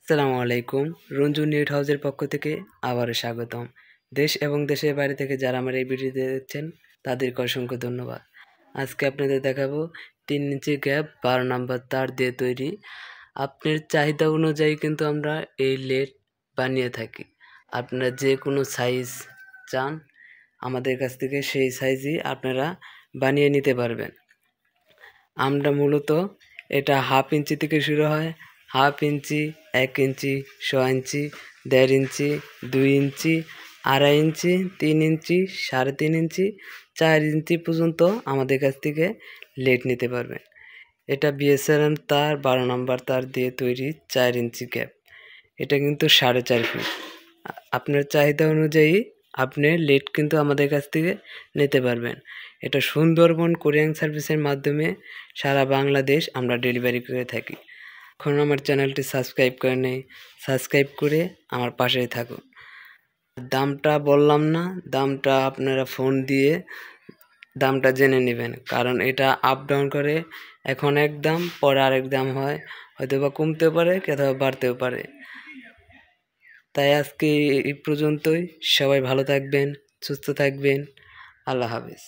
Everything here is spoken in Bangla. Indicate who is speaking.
Speaker 1: আসসালামু আলাইকুম। রঞ্জু নেট হাউসের পক্ষ থেকে আবারও স্বাগতম। দেশ এবং দেশের বাইরে থেকে যারা আমার এই ভিডিওতে দেখছেন তাদেরকে অসংখ্য ধন্যবাদ। আজকে আপনাদের দেখাবো 3 ইঞ্চি গ্যাপ 12 নাম্বার তার দিয়ে তৈরি। আপনার চাহিদা অনুযায়ী কিন্তু আমরা এই লেট বানিয়ে থাকি। আপনারা যে কোনো সাইজ চান আমাদের কাছ থেকে সেই সাইজই আপনারা বানিয়ে নিতে পারবেন। আমরা মূলত এটা 1/2 ইঞ্চি থেকে শুরু হয়, 1/2 ইঞ্চি, 1 ইঞ্চি, 1.5 ইঞ্চি, 1.5 ইঞ্চি, 2 ইঞ্চি, 2.5 ইঞ্চি, 3 ইঞ্চি, 3.5 ইঞ্চি, 4 ইঞ্চি পর্যন্ত আমাদের কাছ থেকে লেট নিতে পারবেন। এটা বিএসআরএম তার 12 নাম্বার তার দিয়ে তৈরি 4 ইঞ্চি গ্যাপ। এটা কিন্তু 4.5 ফিট। আপনার চাহিদা অনুযায়ী আপনি লেট কিন্তু আমাদের কাছ থেকে নিতে পারবেন। এটা সুন্দরবন কোরিয়ান সার্ভিসের মাধ্যমে সারা বাংলাদেশ আমরা ডেলিভারি করে থাকি। এখন আমার চ্যানেলটি সাবস্ক্রাইব করে নেই, সাবস্ক্রাইব করে আমার পাশেই থাকুন। দামটা বললাম না, দামটা আপনারা ফোন দিয়ে দামটা জেনে নেবেন, কারণ এটা আপ ডাউন করে। এখন এক দাম, পরে আরেক দাম হয়, হয়তো বা কমতেও পারে, অথবা বাড়তেও পারে। তাই আজকে এই পর্যন্তই। সবাই ভালো থাকবেন, সুস্থ থাকবেন। আল্লাহ হাফেজ।